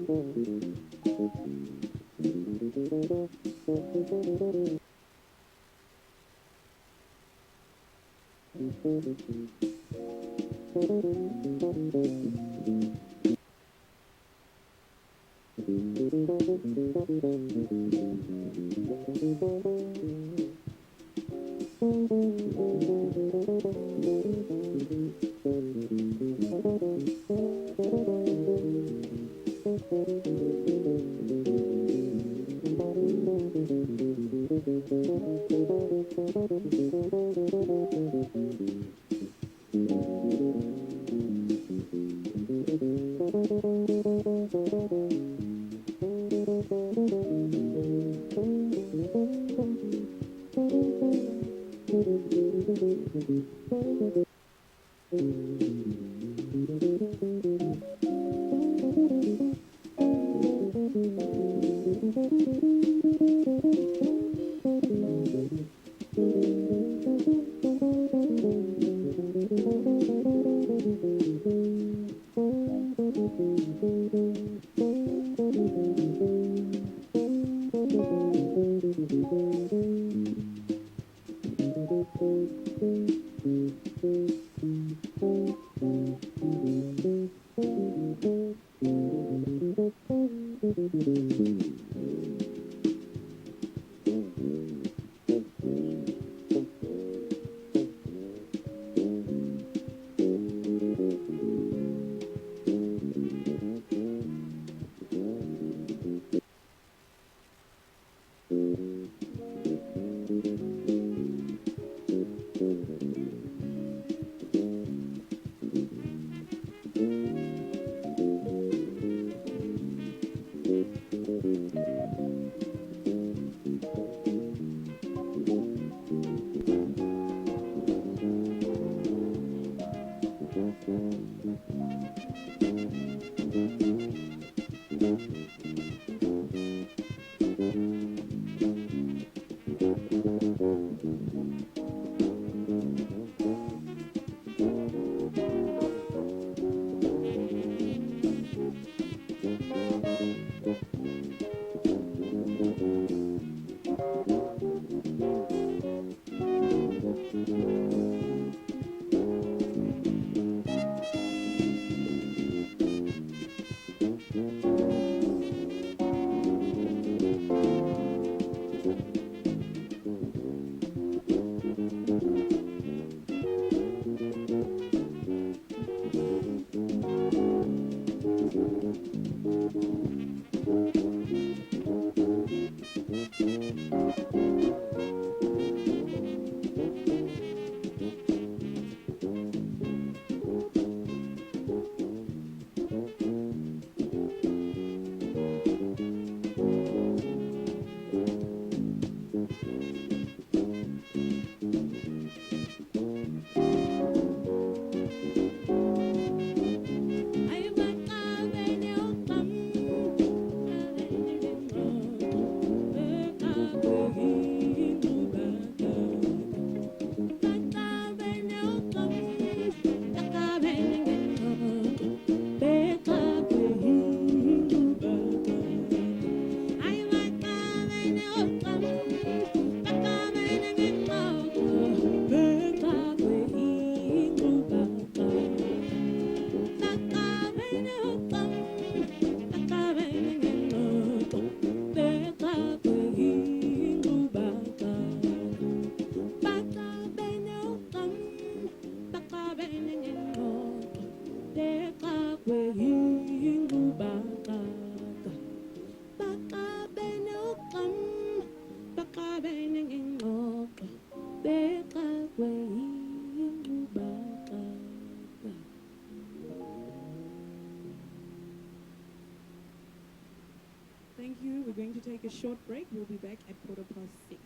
Thank you. We're going to take a short break. We'll be back at 6:15.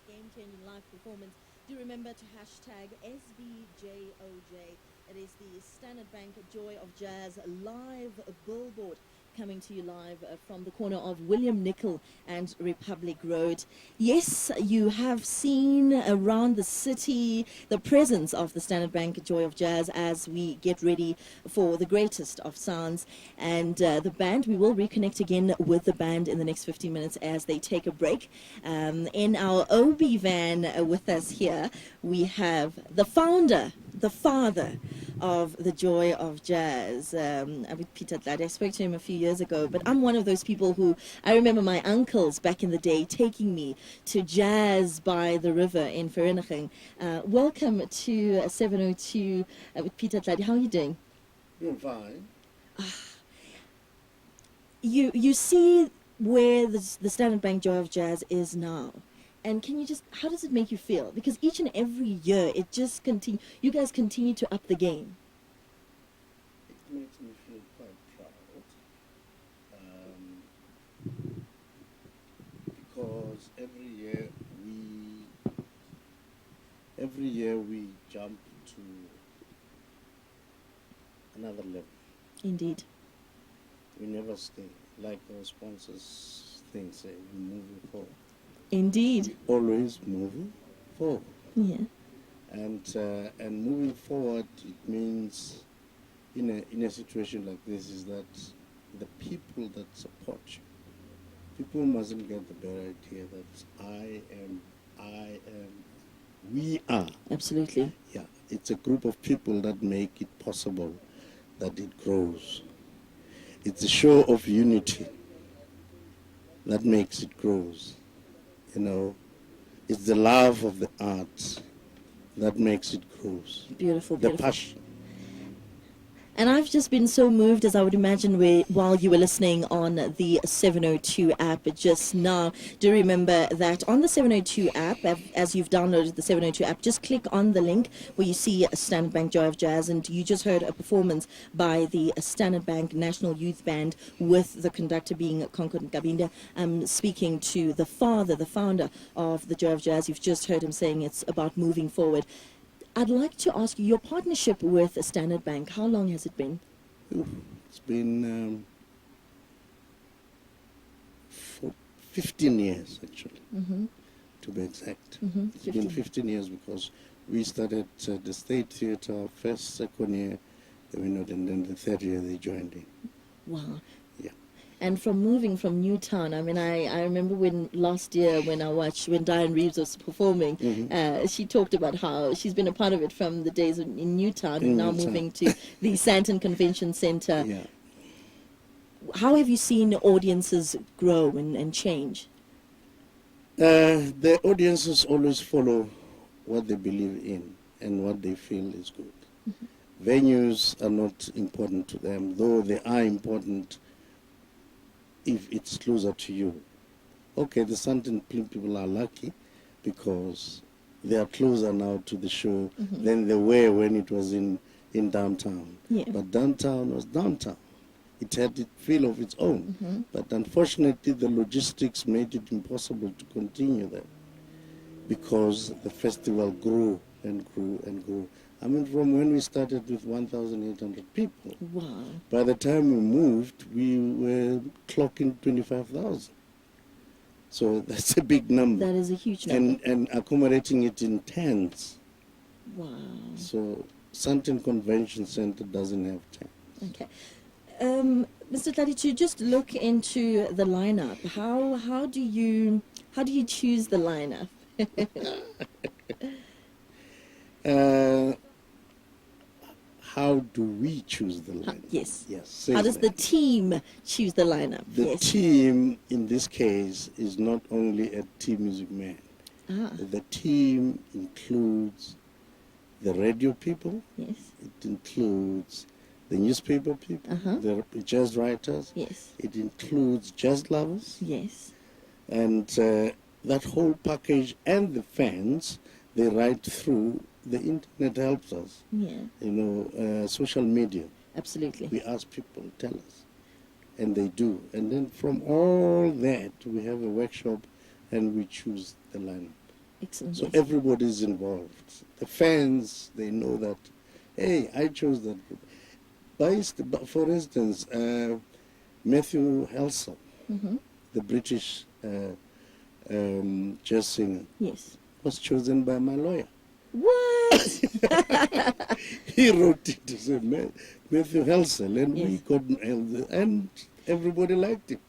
Game-changing live performance, do remember to hashtag SBJOJ. It is the Standard Bank Joy of Jazz live billboard. coming to you live from the corner of William Nicol and Republic Road. Yes, you have seen around the city the presence of the Standard Bank Joy of Jazz as we get ready for the greatest of sounds. And the band, we will reconnect again with the band in the next 15 minutes as they take a break. In our OB van with us here, we have the founder, the father of the Joy of Jazz, Peter Tladi. I spoke to him a few years ago, but I'm one of those people who, I remember my uncles back in the day taking me to jazz by the river in Vereeniging. Welcome to 702 with Peter Tladi. How are you doing? Doing fine. You see where the Standard Bank Joy of Jazz is now. And can you just, how does it make you feel? Because each and every year, it just you guys continue to up the game. It makes me feel quite proud. Because every year we jump to another level. Indeed. We never stay. Like our sponsors things say, we're moving forward. Indeed. Always moving forward. Yeah. And moving forward, it means in a situation like this is that the people that support you, people mustn't get the bad idea that we are. Absolutely. Yeah, it's a group of people that make it possible that it grows. It's a show of unity that makes it grows. You know, it's the love of the arts that makes it grows. Beautiful, The beautiful. passion. And I've just been so moved, as I would imagine, while you were listening on the 702 app just now. Do remember that on the 702 app, as you've downloaded the 702 app, just click on the link where you see Standard Bank Joy of Jazz, and you just heard a performance by the Standard Bank National Youth Band with the conductor being Concord Nkabinde, speaking to the founder of the Joy of Jazz. You've just heard him saying it's about moving forward. I'd like to ask you, your partnership with Standard Bank, how long has it been? It's been 15 years, actually, to be exact. It's been 15 years because we started the State Theatre first, second year, and then the third year they joined in. Wow. Yeah. And from moving from Newtown, I mean, I remember when last year when Diane Reeves was performing, she talked about how she's been a part of it from the days in Newtown and now moving to the Sandton Convention Centre. Yeah. How have you seen audiences grow and change? The audiences always follow what they believe in and what they feel is good. Venues are not important to them, though they are important if it's closer to you. Okay, the Sandton people are lucky because they are closer now to the show than they were when it was in downtown. Yeah. But downtown was downtown. It had a feel of its own. But unfortunately, the logistics made it impossible to continue that because the festival grew and grew and grew. I mean, from when we started with 1,800 people, Wow. by the time we moved, we were clocking 25,000. So that's a big number. That is a huge number. And accommodating it in tents. Wow. So Sandton Convention Center doesn't have tents. Okay. Mr. Tladi, to just look into the lineup, how do you choose the lineup? How do we choose the lineup? Yes. Yes. How does the team choose the lineup? The Yes. team in this case is not only a team music man. The team includes the radio people. Yes. It includes the newspaper people, the jazz writers. Yes. It includes jazz lovers. Yes. And that whole package and the fans, they write through. The internet helps us. Yeah. You know, social media. Absolutely. We ask people, tell us. And they do. And then from all that, we have a workshop and we choose the lineup. Excellent. So everybody's involved. The fans, they know that, hey, I chose that group. For instance, Matthew Halsall, Mm-hmm. the British jazz singer, Yes. was chosen by my lawyer. What? He wrote it to say Matthew Halsall, and we Yes. couldn't, and everybody liked him.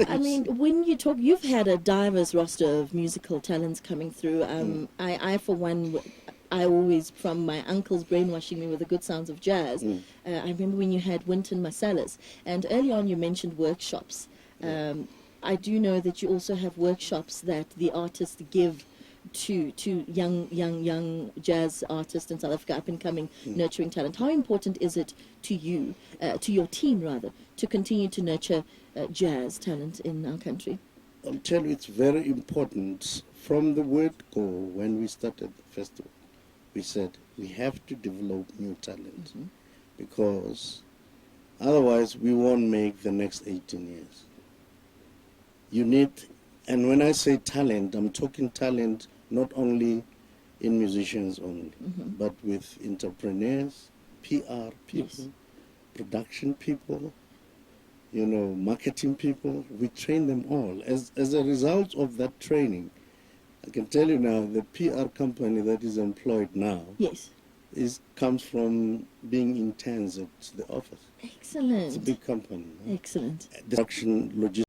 I mean, when you talk, you've had a diverse roster of musical talents coming through. I, for one, I always, from my uncle's brainwashing me with the good sounds of jazz, I remember when you had Wynton Marsalis, and early on you mentioned workshops. I do know that you also have workshops that the artists give to young jazz artists in South Africa, up and coming, nurturing talent. How important is it to you, to your team rather, to continue to nurture jazz talent in our country? I'll tell you, it's very important. From the word go, when we started the festival, we said we have to develop new talent, because otherwise we won't make the next 18 years. You need, and when I say talent, I'm talking talent not only in musicians only, but with entrepreneurs, PR people, Yes. production people, marketing people. We train them all. As a result of that training, I can tell you now, the PR company that is employed now Yes. comes from being interns at the office. It's a Excellent. big company. Excellent. The production logistics